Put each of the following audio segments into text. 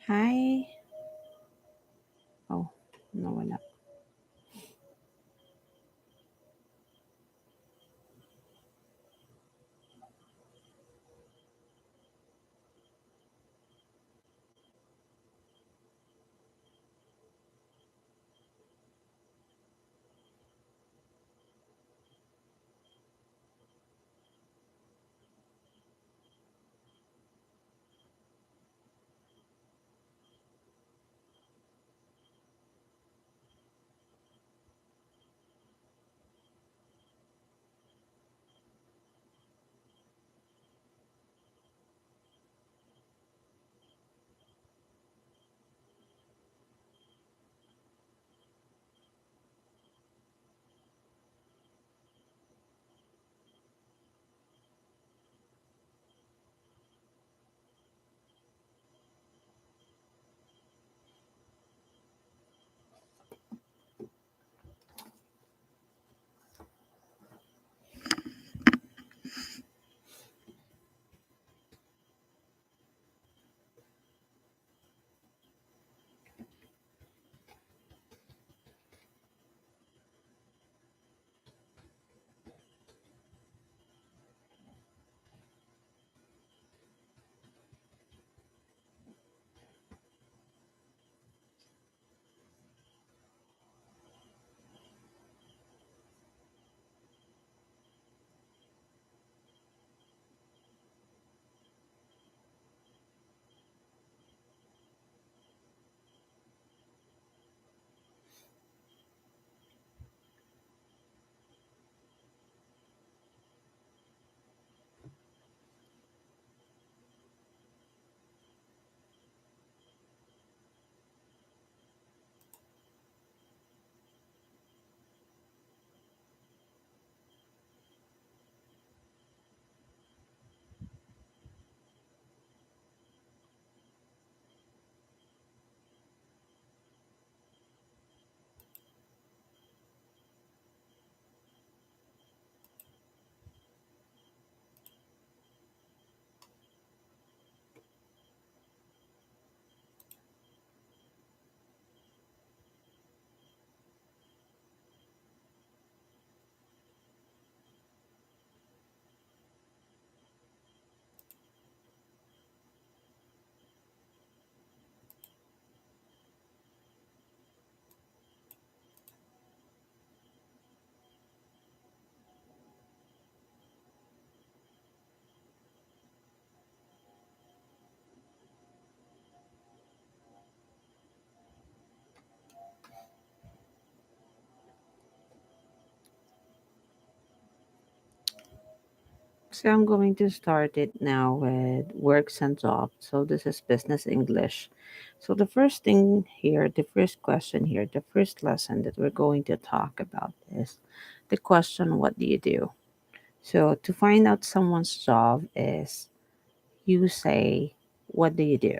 Hi. Oh, no, wala. So I'm going to start it now with works and jobs. So this is business English. So the first thing here, the first question here, the first lesson that we're going to talk about is the question, what do you do? So to find out someone's job is you say, what do you do?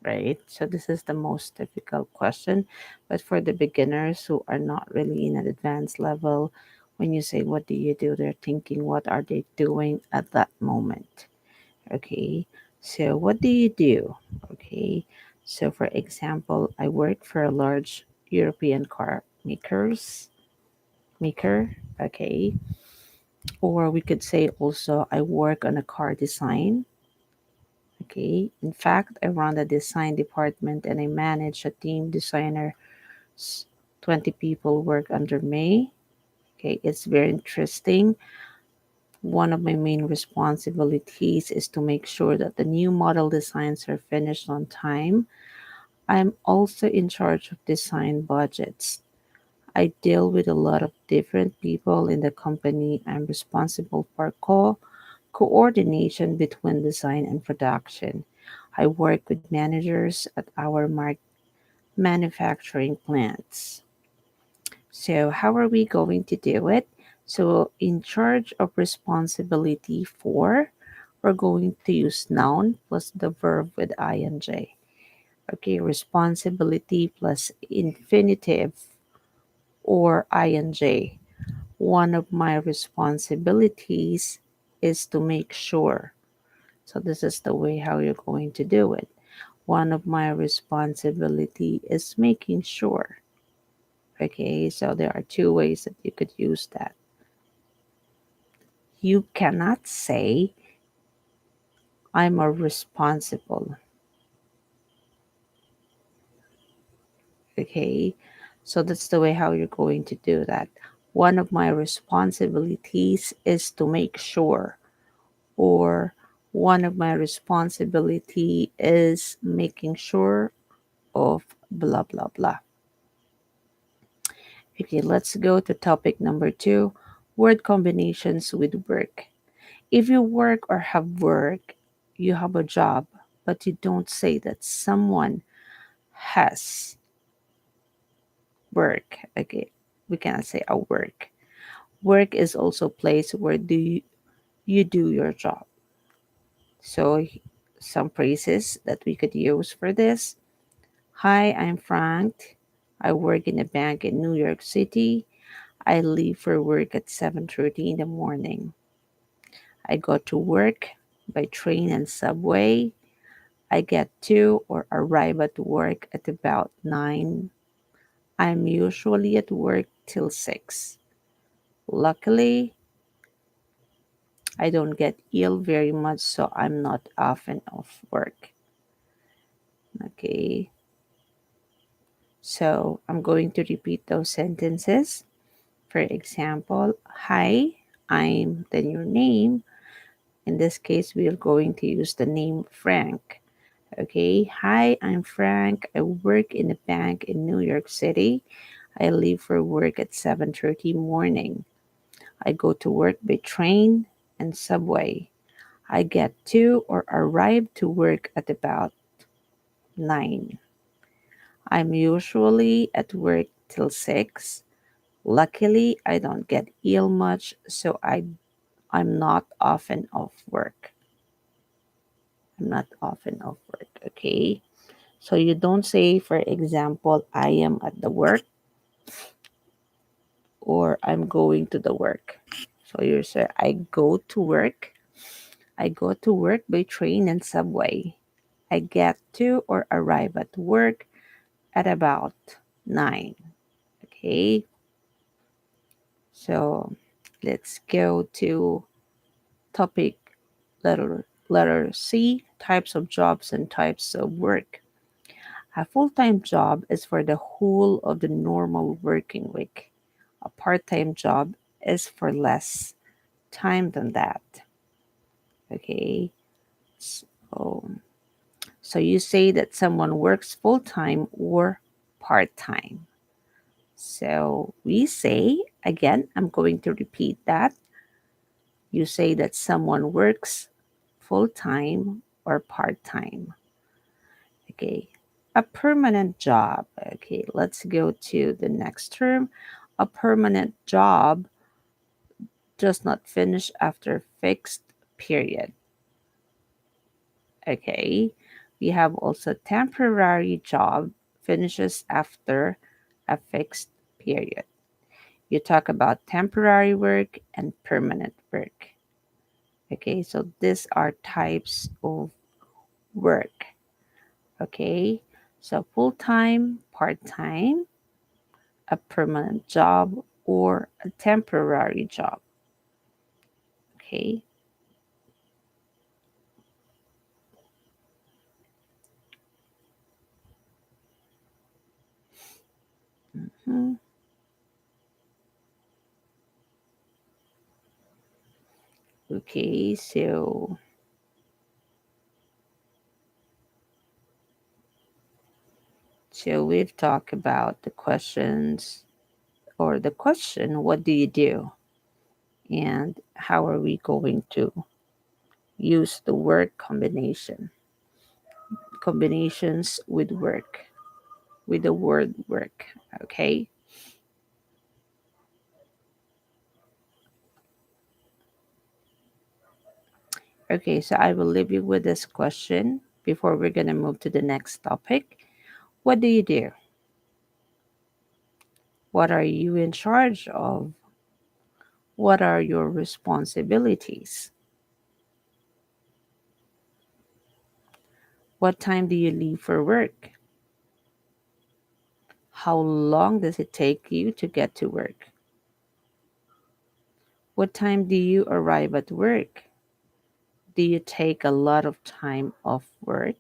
Right? So this is the most difficult question. But for the beginners who are not really in an advanced level, when you say, what do you do? They're thinking, what are they doing at that moment? Okay. So what do you do? Okay. So for example, I work for a large European car maker. Okay. Or we could say also I work on a car design. Okay. In fact, I run the design department and I manage a team designer. 20 people work under me. Okay. It's very interesting. One of my main responsibilities is to make sure that the new model designs are finished on time. I'm also in charge of design budgets. I deal with a lot of different people in the company. I'm responsible for coordination between design and production. I work with managers at our manufacturing plants. So, how are we going to do it? So, in charge of responsibility for, we're going to use noun plus the verb with ing. Okay, responsibility plus infinitive or ing. One of my responsibilities is to make sure. So, this is the way how you're going to do it. One of my responsibility is making sure. Okay, so there are two ways that you could use that. You cannot say, I'm a responsible. Okay, so that's the way how you're going to do that. One of my responsibilities is to make sure, or one of my responsibility is making sure of blah blah blah. Okay, let's go to topic number two, word combinations with work. If you work or have work, you have a job, but you don't say that someone has work. Okay, we cannot say a work. Work is also place where you do your job. So some phrases that we could use for this. Hi, I'm Frank. I work in a bank in New York City. I leave for work at 7:30 in the morning. I go to work by train and subway. I get to or arrive at work at about 9. I'm usually at work till 6. Luckily, I don't get ill very much, so I'm not often off work. Okay, so I'm going to repeat those sentences. For example, hi, I'm, then your name. In this case, we are going to use the name Frank. Okay, hi, I'm Frank. I work in a bank in New York City. I leave for work at 7:30 morning. I go to work by train and subway. I get to or arrive to work at about 9. I'm usually at work till 6. Luckily, I don't get ill much, so I'm not often off work. I'm not often off work, okay? So you don't say, for example, I am at the work or I'm going to the work. So you say, I go to work. I go to work by train and subway. I get to or arrive at work at about 9. Okay, so let's go to topic letter C, types of jobs and types of work. A full-time job is for the whole of the normal working week. A part-time job is for less time than that. Okay, so, so you say that someone works full-time or part-time. So we say, again, I'm going to repeat that. You say that someone works full-time or part-time. Okay, a permanent job. Okay, let's go to the next term. A permanent job does not finish after a fixed period. Okay, we have also temporary job finishes after a fixed period. You talk about temporary work and permanent work. Okay, so these are types of work. Okay, so full time, part time, a permanent job, or a temporary job. Okay, hmm. Okay, so we've talked about the questions or the question, what do you do? And how are we going to use the word combinations with work, with the word work. Okay. Okay, so I will leave you with this question before we're going to move to the next topic. What do you do? What are you in charge of? What are your responsibilities? What time do you leave for work? How long does it take you to get to work? What time do you arrive at work? Do you take a lot of time off work?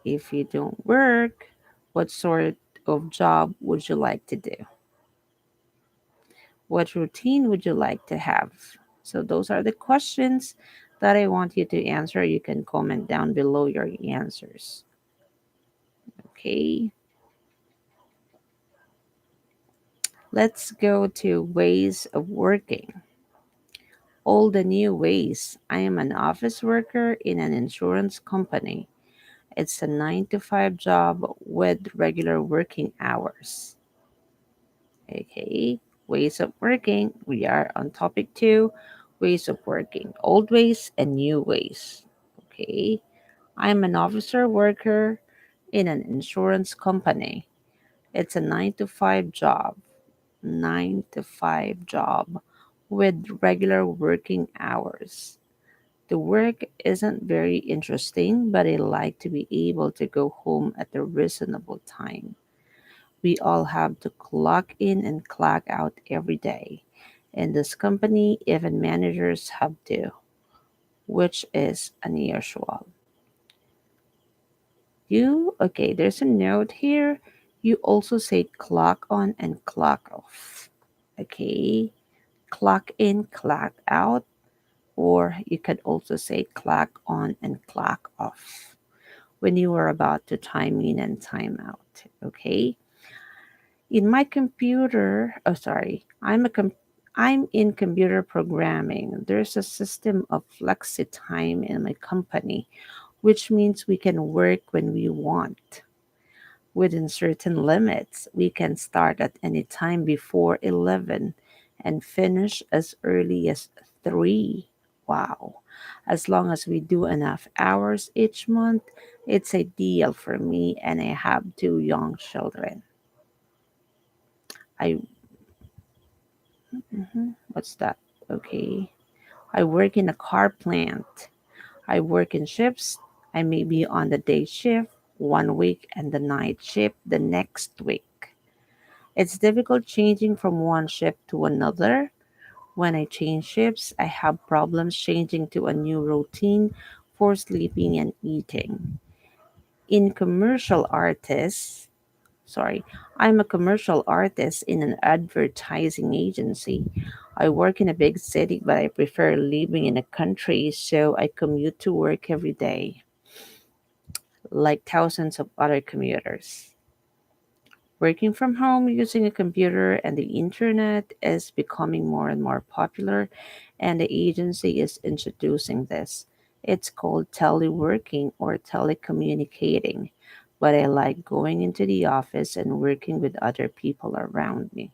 If you don't work, what sort of job would you like to do? What routine would you like to have? So, those are the questions that I want you to answer. You can comment down below your answers. Okay, let's go to ways of working. All the new ways. I am an office worker in an insurance company. It's a 9 to 5 job with regular working hours. Okay, ways of working. We are on topic 2, ways of working. Old ways and new ways. Okay, I'm an officer worker in an insurance company. It's a 9 to 5 job. 9 to 5 job with regular working hours. The work isn't very interesting, but I like to be able to go home at a reasonable time. We all have to clock in and clock out every day. In this company, even managers have to, which is unusual. Okay, there's a note here. You also say clock on and clock off. Okay, clock in, clock out, or you could also say clock on and clock off when you are about to time in and time out. Okay, in my computer, oh sorry, I'm in computer programming. There's a system of flexi time in my company, which means we can work when we want within certain limits. We can start at any time before 11 and finish as early as 3. Wow. As long as we do enough hours each month, it's ideal for me, and I have 2 young children. I what's that? Okay. I work in a car plant. I work in shifts. I may be on the day shift 1 week and the night shift the next week. It's difficult changing from one shift to another. When I change shifts, I have problems changing to a new routine for sleeping and eating. In commercial artists, sorry, I'm a commercial artist in an advertising agency. I work in a big city, but I prefer living in a country, so I commute to work every day, like thousands of other commuters. Working from home using a computer and the internet is becoming more and more popular, and the agency is introducing this. It's called teleworking or telecommunicating, but I like going into the office and working with other people around me.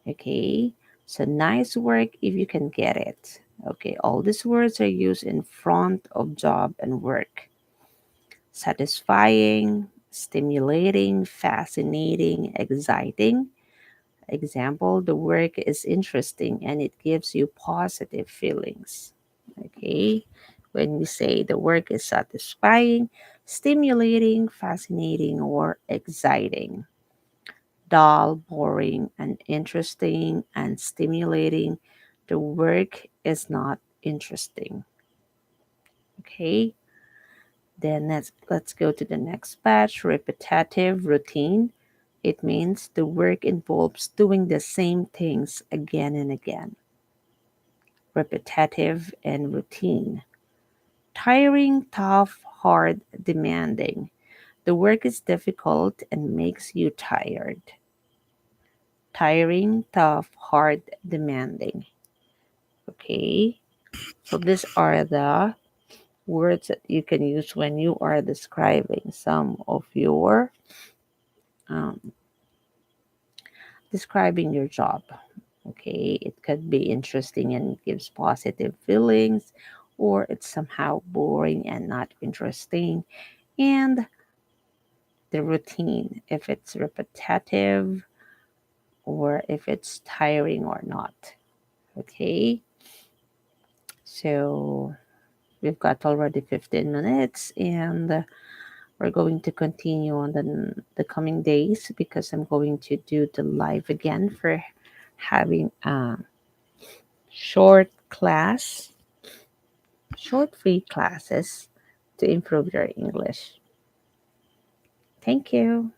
Okay, so nice work if you can get it. Okay, all these words are used in front of job and work. Satisfying, stimulating, fascinating, exciting. Example, the work is interesting and it gives you positive feelings. Okay, when we say the work is satisfying, stimulating, fascinating, or exciting. Dull, boring, and interesting and stimulating, the work is not interesting. Okay, then let's go to the next batch, repetitive routine. It means the work involves doing the same things again and again. Repetitive and routine. Tiring, tough, hard, demanding. The work is difficult and makes you tired. Tiring, tough, hard, demanding. Okay, so these are the words that you can use when you are describing some of your um, describing your job. Okay, it could be interesting and gives positive feelings, or it's somehow boring and not interesting. And the routine, if it's repetitive or if it's tiring or not. Okay, So we've got already 15 minutes, and we're going to continue on the coming days because I'm going to do the live again for having a short class, short free classes to improve your English. Thank you.